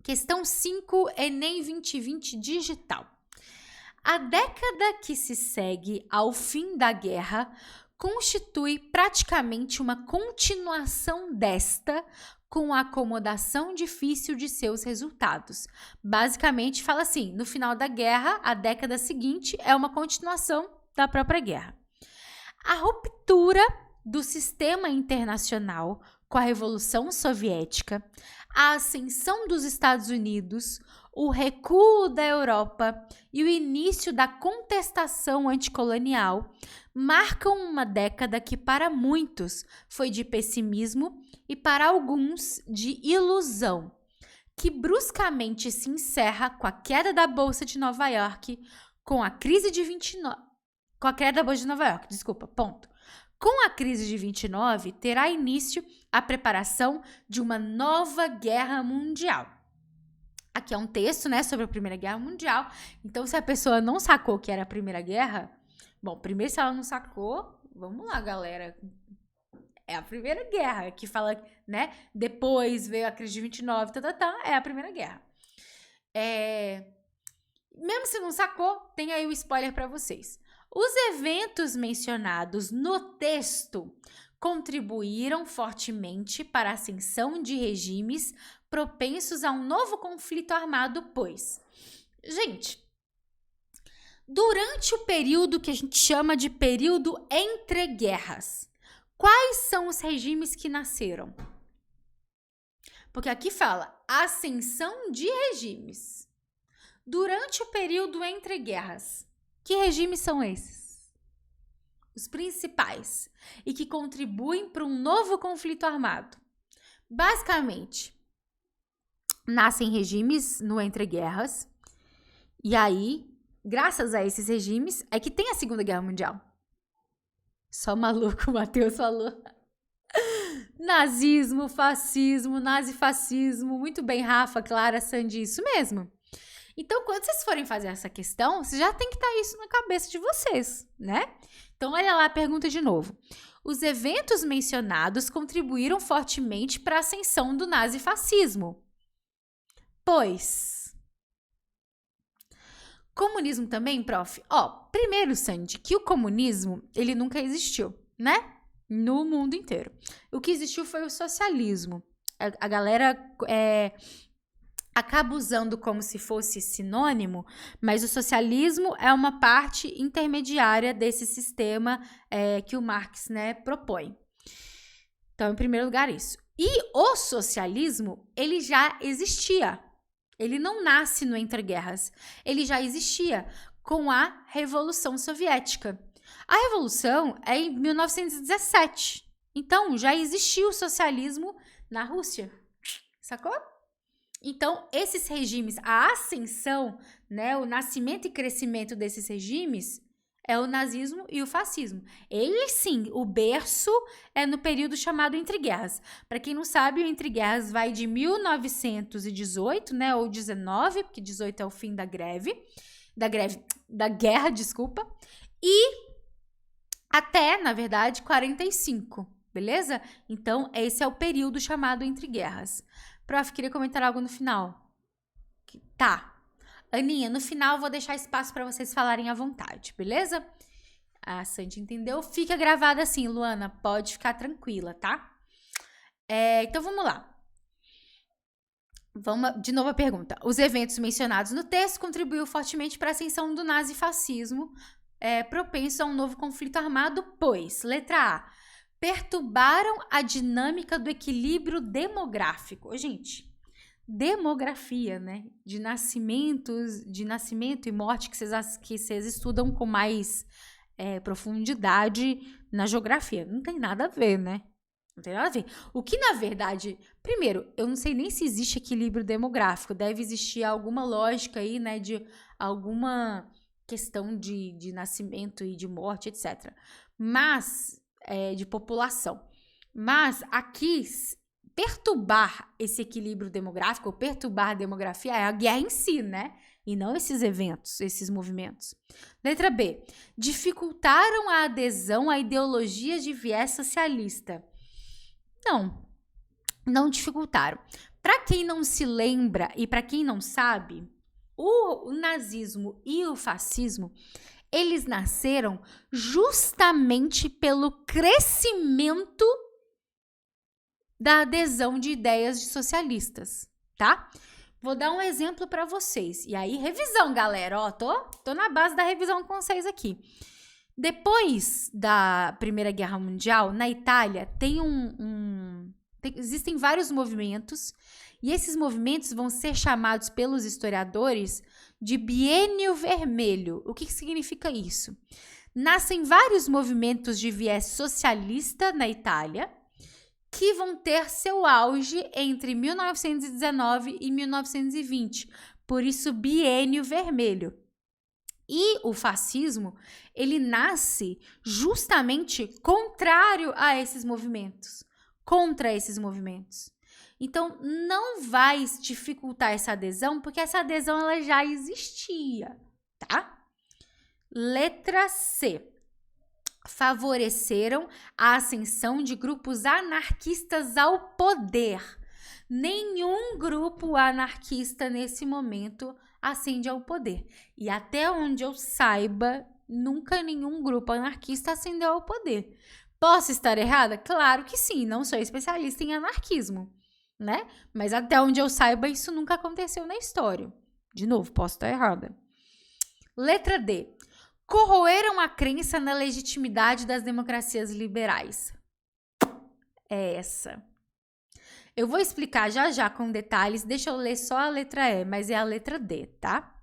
Questão 5, Enem 2020 digital. A década que se segue ao fim da guerra constitui praticamente uma continuação desta, com a acomodação difícil de seus resultados. Basicamente, fala assim, no final da guerra, a década seguinte é uma continuação da própria guerra. A ruptura do sistema internacional com a Revolução Soviética, a ascensão dos Estados Unidos, o recuo da Europa e o início da contestação anticolonial marcam uma década que para muitos foi de pessimismo e para alguns de ilusão, que bruscamente se encerra com a queda da Bolsa de Nova York, com a crise de 29... Com a queda da Bolsa de Nova York, ponto. Com a crise de 29, terá início a preparação de uma nova guerra mundial. Aqui é um texto, né, sobre a Primeira Guerra Mundial. Então, se a pessoa não sacou que era a Primeira Guerra... Bom, primeiro, se ela não sacou, vamos lá, galera. É a Primeira Guerra, que fala, né? Depois veio a crise de 29, é a Primeira Guerra. Mesmo se não sacou, tem aí o spoiler para vocês. Os eventos mencionados no texto contribuíram fortemente para a ascensão de regimes propensos a um novo conflito armado, pois, gente, durante o período que a gente chama de período entre guerras, quais são os regimes que nasceram? Porque aqui fala ascensão de regimes. Durante o período entre guerras, que regimes são esses? Os principais e que contribuem para um novo conflito armado. Basicamente, nascem regimes no entre guerras e aí, graças a esses regimes, é que tem a Segunda Guerra Mundial. Só maluco, o Matheus falou. Nazismo, fascismo, nazifascismo. Muito bem, Rafa, Clara, Sandy, isso mesmo. Então, quando vocês forem fazer essa questão, vocês já tem que estar isso na cabeça de vocês, né? Então, olha lá a pergunta de novo. Os eventos mencionados contribuíram fortemente para a ascensão do nazifascismo. Pois... Comunismo também, prof? Primeiro, Sandy, que o comunismo, ele nunca existiu, né? No mundo inteiro. O que existiu foi o socialismo. A galera acaba usando como se fosse sinônimo, mas o socialismo é uma parte intermediária desse sistema que o Marx, né, propõe. Então, em primeiro lugar, isso. E o socialismo, ele já existia. Ele não nasce no entreguerras. Ele já existia com a Revolução Soviética. A Revolução é em 1917. Então, já existia o socialismo na Rússia. Sacou? Então, esses regimes, a ascensão, né, o nascimento e crescimento desses regimes é o nazismo e o fascismo. Ele, sim, o berço é no período chamado entreguerras. Para quem não sabe, o entreguerras vai de 1918, né, ou 19, porque 18 é o fim da guerra, desculpa, e até, na verdade, 45, beleza? Então, esse é o período chamado entreguerras. Prof, queria comentar algo no final. Tá. Aninha, no final eu vou deixar espaço para vocês falarem à vontade, beleza? A Sandy entendeu? Fica gravada assim, Luana. Pode ficar tranquila, tá? Então, vamos lá. Vamos de novo a pergunta. Os eventos mencionados no texto contribuíram fortemente para a ascensão do nazifascismo, propenso a um novo conflito armado, pois, letra A, perturbaram a dinâmica do equilíbrio demográfico. Gente, demografia, né? De nascimento e morte que vocês estudam com mais profundidade na geografia. Não tem nada a ver, né? Não tem nada a ver. O que, na verdade... Primeiro, eu não sei nem se existe equilíbrio demográfico. Deve existir alguma lógica aí, né? De alguma questão de nascimento e de morte, etc. Mas... de população. Mas aqui, perturbar esse equilíbrio demográfico, ou perturbar a demografia, é a guerra em si, né? E não esses eventos, esses movimentos. Letra B. Dificultaram a adesão à ideologia de viés socialista. Não dificultaram. Para quem não se lembra e para quem não sabe, o nazismo e o fascismo, eles nasceram justamente pelo crescimento da adesão de ideias de socialistas, tá? Vou dar um exemplo para vocês. E aí, revisão, galera. Ó, tô na base da revisão com vocês aqui. Depois da Primeira Guerra Mundial, na Itália, existem vários movimentos, e esses movimentos vão ser chamados pelos historiadores de Biênio Vermelho. O que significa isso? Nascem vários movimentos de viés socialista na Itália, que vão ter seu auge entre 1919 e 1920, por isso Biênio Vermelho. E o fascismo, ele nasce justamente contrário a esses movimentos, contra esses movimentos. Então, não vai dificultar essa adesão, porque essa adesão ela já existia, tá? Letra C. Favoreceram a ascensão de grupos anarquistas ao poder. Nenhum grupo anarquista nesse momento ascende ao poder. E até onde eu saiba, nunca nenhum grupo anarquista ascendeu ao poder. Posso estar errada? Claro que sim, não sou especialista em anarquismo, né? Mas até onde eu saiba, isso nunca aconteceu na história. De novo, posso estar errada. Letra D. Corroeram a crença na legitimidade das democracias liberais. É essa. Eu vou explicar já com detalhes, deixa eu ler só a letra E, mas é a letra D, tá?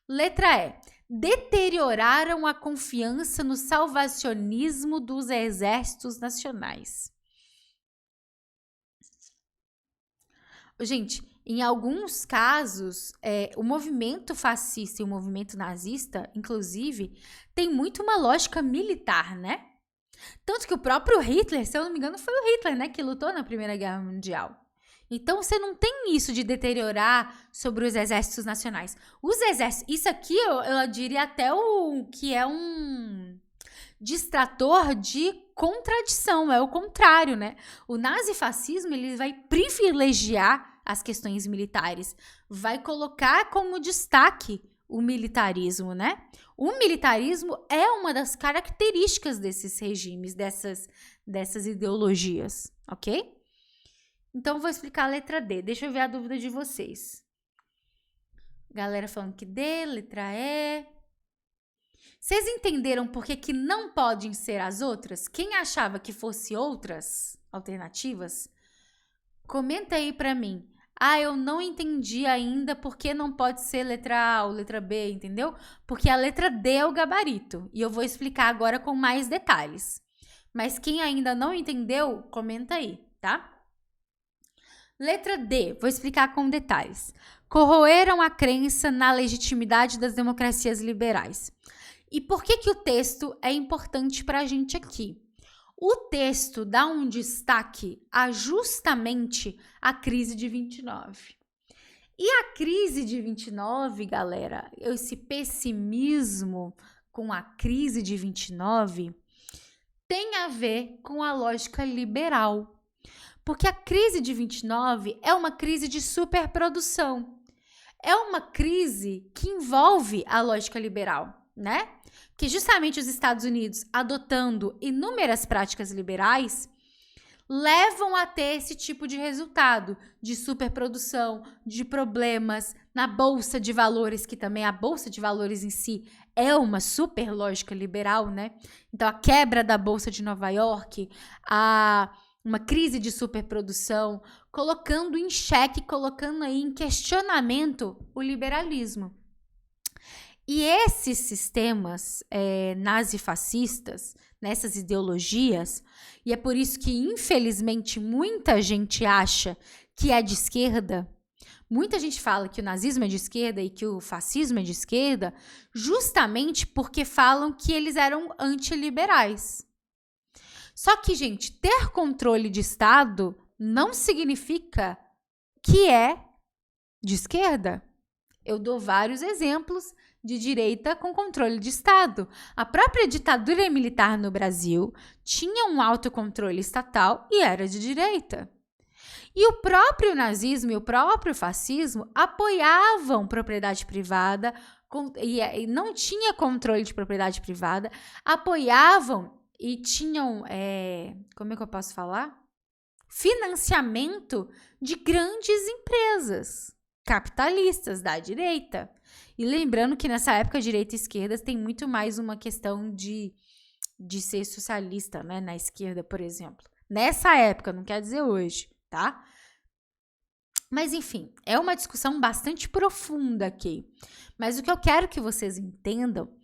Letra E. Deterioraram a confiança no salvacionismo dos exércitos nacionais. Gente, em alguns casos, o movimento fascista e o movimento nazista, inclusive, tem muito uma lógica militar, né? Tanto que o próprio Hitler, se eu não me engano, foi o Hitler, né, que lutou na Primeira Guerra Mundial. Então, você não tem isso de deteriorar sobre os exércitos nacionais. Os exércitos, isso aqui eu diria até que é um distrator de contradição, é o contrário, né? O nazifascismo, ele vai privilegiar as questões militares, vai colocar como destaque o militarismo, né? O militarismo é uma das características desses regimes, dessas ideologias, ok? Então, vou explicar a letra D. Deixa eu ver a dúvida de vocês. Galera falando que D, letra E. Vocês entenderam por que não podem ser as outras? Quem achava que fosse outras alternativas? Comenta aí pra mim. Eu não entendi ainda por que não pode ser letra A ou letra B, entendeu? Porque a letra D é o gabarito. E eu vou explicar agora com mais detalhes. Mas quem ainda não entendeu, comenta aí, tá? Letra D, vou explicar com detalhes. Corroeram a crença na legitimidade das democracias liberais. E por que o texto é importante para a gente aqui? O texto dá um destaque a justamente a crise de 29. E a crise de 29, galera, esse pessimismo com a crise de 29 tem a ver com a lógica liberal. Porque a crise de 29 é uma crise de superprodução. É uma crise que envolve a lógica liberal, né? Que justamente os Estados Unidos, adotando inúmeras práticas liberais, levam a ter esse tipo de resultado de superprodução, de problemas na Bolsa de Valores, que também a Bolsa de Valores em si é uma super lógica liberal, né? Então, a quebra da Bolsa de Nova York, uma crise de superprodução, colocando em xeque, colocando aí em questionamento o liberalismo. E esses sistemas nazifascistas, nessas ideologias, e é por isso que, infelizmente, muita gente acha que é de esquerda, muita gente fala que o nazismo é de esquerda e que o fascismo é de esquerda, justamente porque falam que eles eram antiliberais. Só que, gente, ter controle de Estado não significa que é de esquerda. Eu dou vários exemplos de direita com controle de Estado. A própria ditadura militar no Brasil tinha um autocontrole estatal e era de direita. E o próprio nazismo e o próprio fascismo apoiavam propriedade privada e não tinha controle de propriedade privada, apoiavam e tinham, como é que eu posso falar? Financiamento de grandes empresas capitalistas da direita. E lembrando que nessa época, direita e esquerda tem muito mais uma questão de ser socialista, né? Na esquerda, por exemplo. Nessa época, não quer dizer hoje, tá? Mas, enfim, é uma discussão bastante profunda aqui. Mas o que eu quero que vocês entendam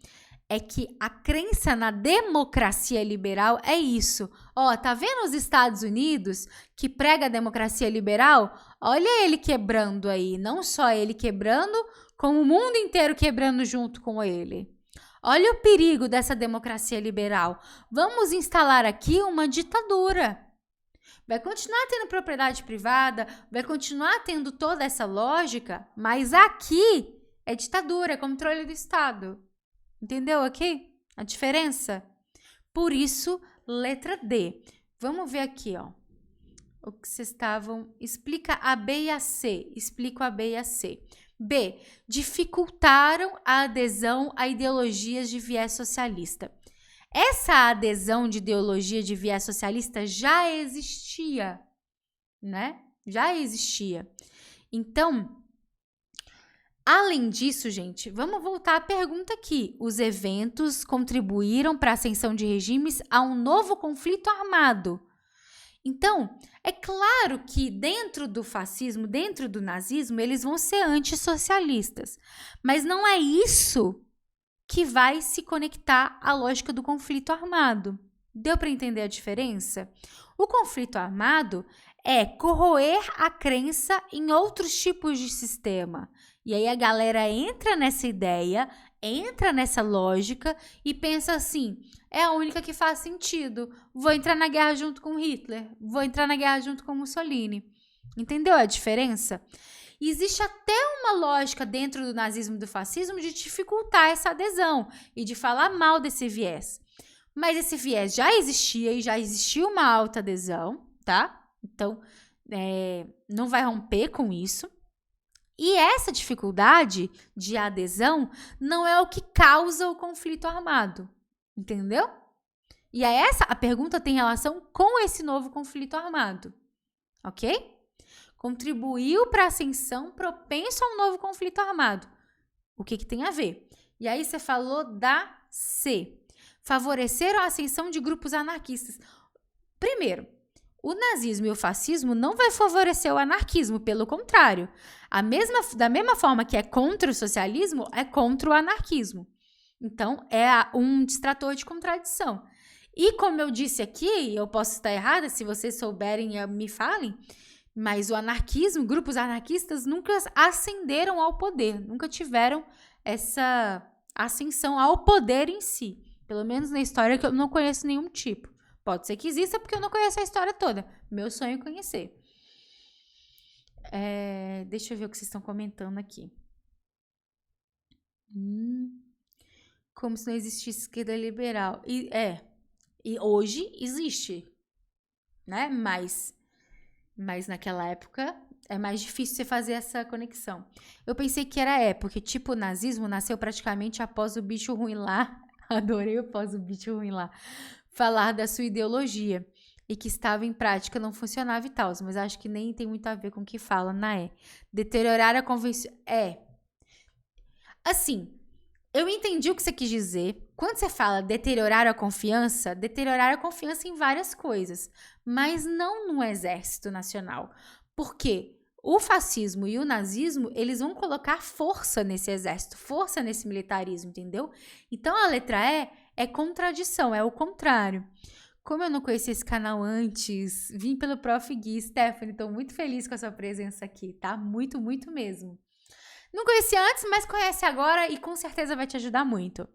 é que a crença na democracia liberal é isso. Ó, tá vendo os Estados Unidos que prega a democracia liberal? Olha ele quebrando aí. Não só ele quebrando, como o mundo inteiro quebrando junto com ele. Olha o perigo dessa democracia liberal. Vamos instalar aqui uma ditadura. Vai continuar tendo propriedade privada, vai continuar tendo toda essa lógica, mas aqui é ditadura, é controle do Estado. Entendeu aqui a diferença? Por isso, letra D. Vamos ver aqui, ó. O que vocês estavam... Explica a B e a C. Explico a B e a C. B. Dificultaram a adesão a ideologias de viés socialista. Essa adesão de ideologia de viés socialista já existia, né? Já existia. Então, além disso, gente, vamos voltar à pergunta aqui. Os eventos contribuíram para a ascensão de regimes a um novo conflito armado. Então, é claro que dentro do fascismo, dentro do nazismo, eles vão ser antissocialistas. Mas não é isso que vai se conectar à lógica do conflito armado. Deu para entender a diferença? O conflito armado é corroer a crença em outros tipos de sistema. E aí a galera entra nessa ideia, entra nessa lógica e pensa assim, é a única que faz sentido. Vou entrar na guerra junto com Hitler, vou entrar na guerra junto com Mussolini. Entendeu a diferença? E existe até uma lógica dentro do nazismo e do fascismo de dificultar essa adesão e de falar mal desse viés. Mas esse viés já existia e já existia uma alta adesão, tá? Então, não vai romper com isso. E essa dificuldade de adesão não é o que causa o conflito armado, entendeu? E a pergunta tem relação com esse novo conflito armado, ok? Contribuiu para a ascensão propenso a um novo conflito armado. O que tem a ver? E aí você falou da C. Favoreceram a ascensão de grupos anarquistas. Primeiro, o nazismo e o fascismo não vai favorecer o anarquismo, pelo contrário. Da mesma forma que é contra o socialismo, é contra o anarquismo. Então, é um distrator de contradição. E como eu disse aqui, eu posso estar errada, se vocês souberem, me falem, mas o anarquismo, grupos anarquistas nunca ascenderam ao poder, nunca tiveram essa ascensão ao poder em si. Pelo menos na história que eu não conheço nenhum tipo. Pode ser que exista porque eu não conheço a história toda. Meu sonho é conhecer. Deixa eu ver o que vocês estão comentando aqui. Como se não existisse esquerda liberal. E hoje existe, né? Mas naquela época é mais difícil você fazer essa conexão. Eu pensei que era porque tipo o nazismo nasceu praticamente após o bicho ruim lá. Adorei após o bicho ruim lá. Falar da sua ideologia e que estava em prática, não funcionava e tal, mas acho que nem tem muito a ver com o que fala na deteriorar a convenção. Assim, eu entendi o que você quis dizer. Quando você fala deteriorar a confiança em várias coisas, mas não no exército nacional. Porque o fascismo e o nazismo, eles vão colocar força nesse exército, força nesse militarismo, entendeu? Então, a letra E é contradição, é o contrário. Como eu não conhecia esse canal antes, vim pelo Prof. Gui. Stephanie, estou muito feliz com a sua presença aqui, tá? Muito, muito mesmo. Não conhecia antes, mas conhece agora e com certeza vai te ajudar muito.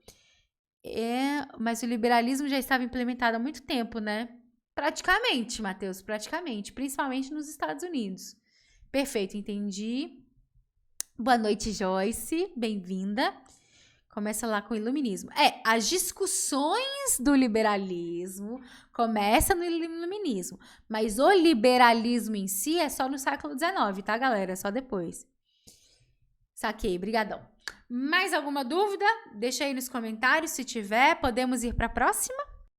Mas o liberalismo já estava implementado há muito tempo, né? Praticamente, Matheus, praticamente. Principalmente nos Estados Unidos. Perfeito, entendi. Boa noite, Joyce. Bem-vinda. Começa lá com o iluminismo. As discussões do liberalismo começam no iluminismo. Mas o liberalismo em si é só no século XIX, tá, galera? Só depois. Saquei, brigadão. Mais alguma dúvida? Deixa aí nos comentários se tiver. Podemos ir para a próxima?